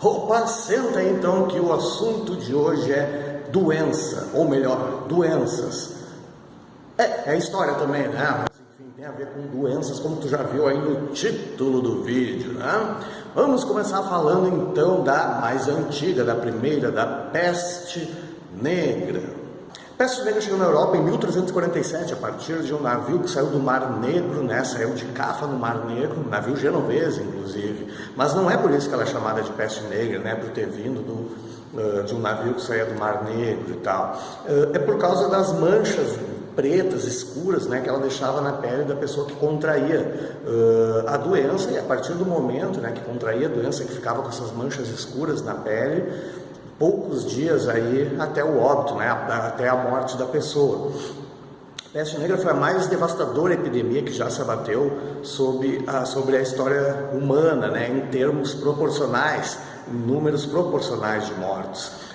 Opa, senta aí então que o assunto de hoje é doença, ou melhor, doenças. É história também, né? Mas enfim, tem a ver com doenças, como tu já viu aí no título do vídeo, né? Vamos começar falando então da mais antiga, da primeira, da peste negra. A peste negra chegou na Europa em 1347, a partir de um navio que saiu do Mar Negro, né? Saiu de Cafa no Mar Negro, um navio genovese, inclusive. Mas não é por isso que ela é chamada de peste negra, né? Por ter vindo de um navio que saía do Mar Negro e tal. É por causa das manchas pretas, escuras, né? Que ela deixava na pele da pessoa que contraía a doença. E a partir do momento, né, que contraía a doença, que ficava com essas manchas escuras na pele, poucos dias aí até o óbito, né, até a morte da pessoa. A peste negra foi a mais devastadora epidemia que já se abateu sobre a história humana, né, em termos proporcionais, em números proporcionais de mortos.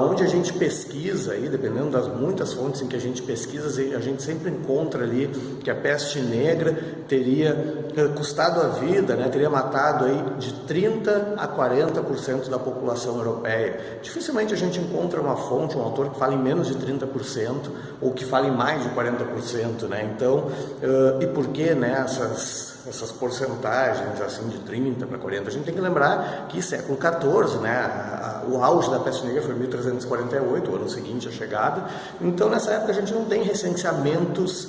Onde a gente pesquisa, aí, dependendo das muitas fontes em que a gente pesquisa, a gente sempre encontra ali que a peste negra teria custado a vida, né, teria matado aí de 30% a 40% da população europeia. Dificilmente a gente encontra uma fonte, um autor que fala em menos de 30% ou que fala em mais de 40%, né? Então, e por que, né, essas porcentagens assim de 30 para 40? A gente tem que lembrar que século XIV, né, o auge da peste negra foi 1348, o ano seguinte a chegada. Então nessa época a gente não tem recenseamentos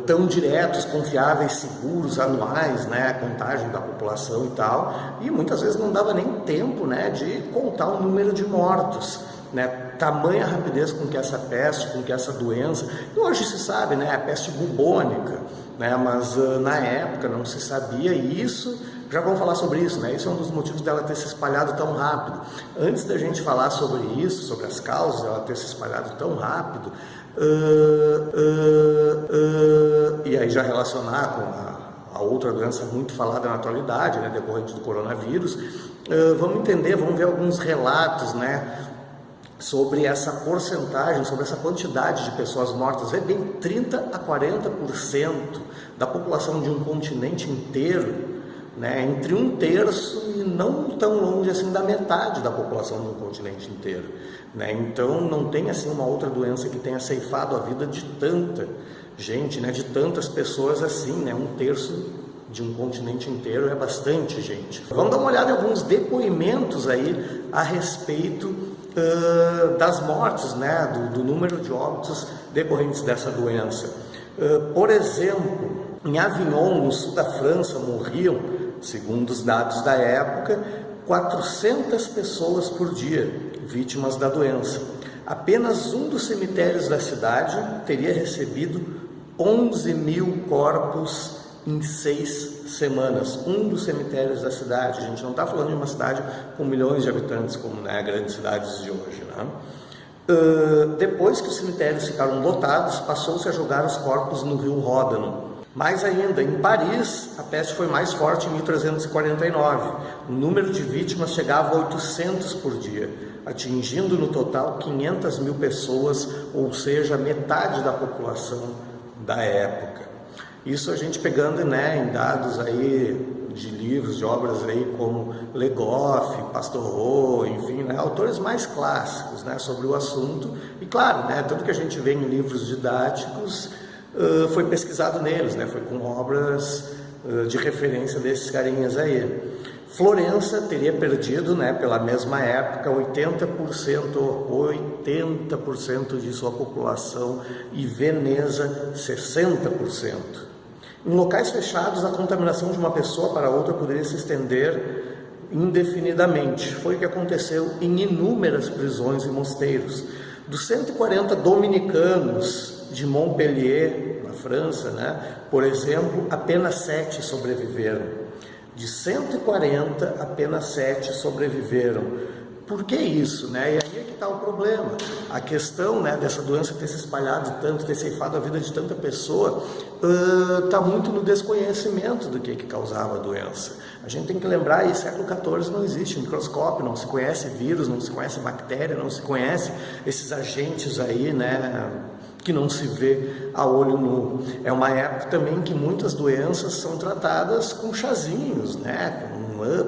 tão diretos, confiáveis, seguros, anuais, né, a contagem da população e tal, e muitas vezes não dava nem tempo, né, de contar o número de mortos, né, tamanha rapidez com que essa peste, com que essa doença, e hoje se sabe, né, a peste bubônica, né, mas na época não se sabia, e isso, já vamos falar sobre isso, né, isso é um dos motivos dela ter se espalhado tão rápido. Antes da gente falar sobre isso, sobre as causas dela ter se espalhado tão rápido, e aí já relacionar com a outra doença muito falada na atualidade, né, decorrente do coronavírus, vamos entender, vamos ver alguns relatos, né, sobre essa porcentagem, sobre essa quantidade de pessoas mortas. É bem 30% a 40% da população de um continente inteiro, né, entre 1/3 e não tão longe assim da metade da população de um continente inteiro, né? Então não tem assim uma outra doença que tenha ceifado a vida de tanta gente, né, de tantas pessoas assim, né? 1/3 de um continente inteiro é bastante gente. Vamos dar uma olhada em alguns depoimentos aí a respeito das mortes, né, do número de óbitos decorrentes dessa doença. Por exemplo, em Avignon, no sul da França, morriam, segundo os dados da época, 400 pessoas por dia vítimas da doença. Apenas um dos cemitérios da cidade teria recebido 11 mil corpos em 6 semanas. Um dos cemitérios da cidade. A gente não está falando de uma cidade com milhões de habitantes, como, né, grandes cidades de hoje, né? Depois que os cemitérios ficaram lotados, passou-se a jogar os corpos no rio Ródano. Mais ainda, em Paris, a peste foi mais forte em 1349. O número de vítimas chegava a 800 por dia, atingindo no total 500 mil pessoas, ou seja, metade da população da época. Isso a gente pegando, né, em dados aí de livros, de obras aí como Le Goff, Pastoreau, enfim, né, autores mais clássicos, né, sobre o assunto. E claro, né, tudo que a gente vê em livros didáticos foi pesquisado neles, né, foi com obras de referência desses carinhas aí. Florença teria perdido, né, pela mesma época, 80% de sua população, e Veneza 60%. Em locais fechados, a contaminação de uma pessoa para outra poderia se estender indefinidamente. Foi o que aconteceu em inúmeras prisões e mosteiros. Dos 140 dominicanos de Montpellier, na França, né, por exemplo, apenas 7 sobreviveram. De 140, apenas 7 sobreviveram. Por que isso, né? E aí é que está o problema. A questão, né, dessa doença ter se espalhado tanto, ter ceifado a vida de tanta pessoa, está muito no desconhecimento do que causava a doença. A gente tem que lembrar que século XIV não existe microscópio, não se conhece vírus, não se conhece bactéria, não se conhece esses agentes aí, né, que não se vê a olho nu. É uma época também que muitas doenças são tratadas com chazinhos, né? Com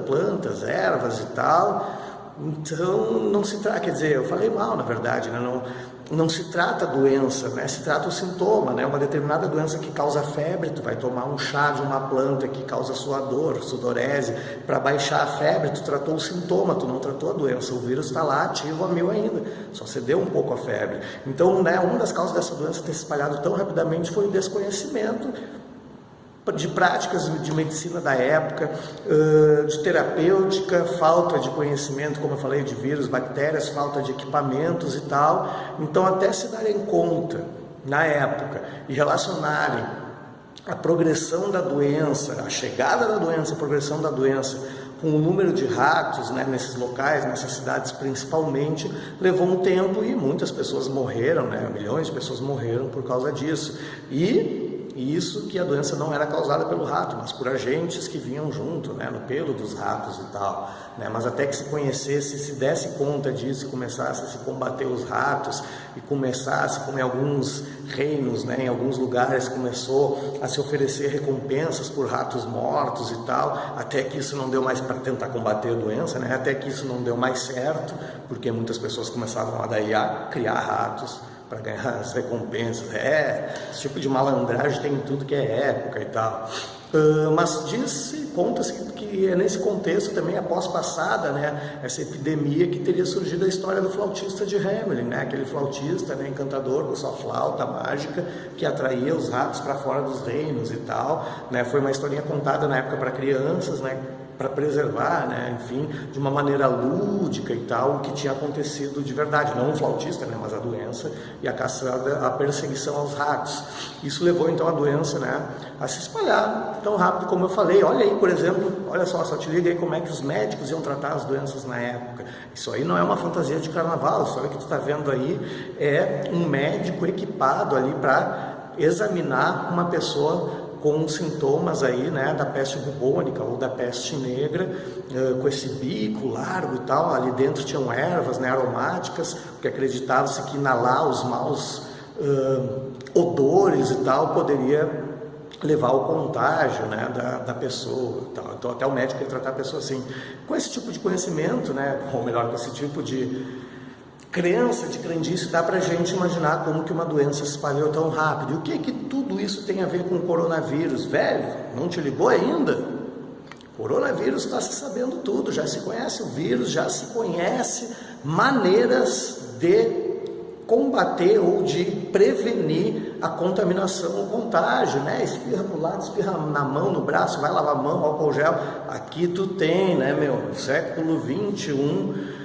plantas, ervas e tal. Então não se trata, quer dizer, eu falei mal na verdade, né? Não se trata a doença, né? Se trata o sintoma, né? Uma determinada doença que causa febre, tu vai tomar um chá de uma planta que causa suador, sudorese, para baixar a febre, tu tratou o sintoma, tu não tratou a doença, o vírus está lá ativo a 1000 ainda, só cedeu um pouco a febre. Então, né, uma das causas dessa doença ter se espalhado tão rapidamente foi o desconhecimento de práticas de medicina da época, de terapêutica, falta de conhecimento, como eu falei, de vírus, bactérias, falta de equipamentos e tal. Então, até se darem conta, na época, e relacionarem a progressão da doença, a chegada da doença, a progressão da doença, com o número de ratos, né, nesses locais, nessas cidades principalmente, levou um tempo e muitas pessoas morreram, né, milhões de pessoas morreram por causa disso. E isso que a doença não era causada pelo rato, mas por agentes que vinham junto, né, no pelo dos ratos e tal, né, mas até que se conhecesse, se desse conta disso e começasse a se combater os ratos e começasse, como em alguns reinos, né, em alguns lugares começou a se oferecer recompensas por ratos mortos e tal, até que isso não deu mais para tentar combater a doença, né, até que isso não deu mais certo, porque muitas pessoas começavam a criar ratos para ganhar as recompensas. Esse tipo de malandragem tem em tudo que é época e tal. Mas conta-se que é nesse contexto também, após passada, né, essa epidemia, que teria surgido a história do flautista de Hamelin, né, aquele flautista, né, encantador com sua flauta mágica que atraía os ratos para fora dos reinos e tal, né, foi uma historinha contada na época para crianças, né, para preservar, né, enfim, de uma maneira lúdica e tal, o que tinha acontecido de verdade, não um flautista, né, mas a doença e a caçada, a perseguição aos ratos. Isso levou então a doença, né, a se espalhar tão rápido como eu falei. Olha aí, por exemplo, olha só te liga aí como é que os médicos iam tratar as doenças na época. Isso aí não é uma fantasia de carnaval, isso aí que tu está vendo aí é um médico equipado ali para examinar uma pessoa com sintomas aí, né, da peste bubônica ou da peste negra, com esse bico largo e tal. Ali dentro tinham ervas, né, aromáticas, porque acreditava-se que inalar os maus odores e tal poderia levar ao contágio, né, da pessoa e tal. Então até o médico ia tratar a pessoa assim. Com esse tipo de conhecimento, né, ou melhor, com esse tipo de crença, de crendice, dá pra gente imaginar como que uma doença se espalhou tão rápido. E o que tudo isso tem a ver com o coronavírus? Velho, não te ligou ainda? Coronavírus está se sabendo tudo, já se conhece o vírus, já se conhece maneiras de combater ou de prevenir a contaminação, o contágio, né? Espirra pro lado, espirra na mão, no braço, vai lavar a mão, álcool gel. Aqui tu tem, né, meu? Século 21,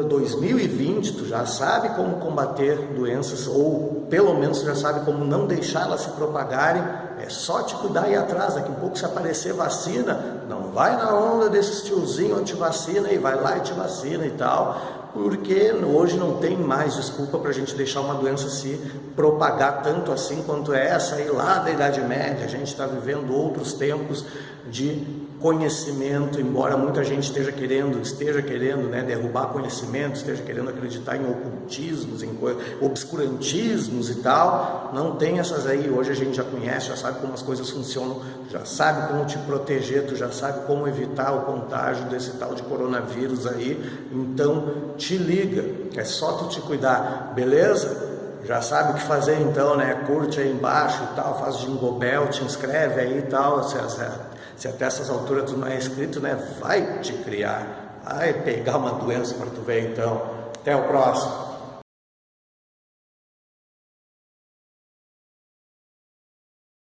2020, tu já sabe como combater doenças, ou pelo menos tu já sabe como não deixá-las se propagarem. É só te cuidar e ir atrás. Daqui a pouco, se aparecer vacina, não vai na onda desses tiozinhos anti-vacina e vai lá e te vacina e tal, porque hoje não tem mais desculpa para a gente deixar uma doença se propagar tanto assim quanto essa aí lá da Idade Média. A gente está vivendo outros tempos de conhecimento, embora muita gente esteja querendo, né, derrubar conhecimento, esteja querendo acreditar em ocultismos, em obscurantismos e tal. Não tem essas aí. Hoje a gente já conhece, já sabe como as coisas funcionam, já sabe como te proteger, tu já sabe como evitar o contágio desse tal de coronavírus aí. Então te liga, é só tu te cuidar, beleza? Já sabe o que fazer então, né? Curte aí embaixo e tal, faz jingle bell, te inscreve aí e tal. Se até essas alturas tu não é inscrito, né? Vai te criar, vai pegar uma doença para tu ver então. Até o próximo.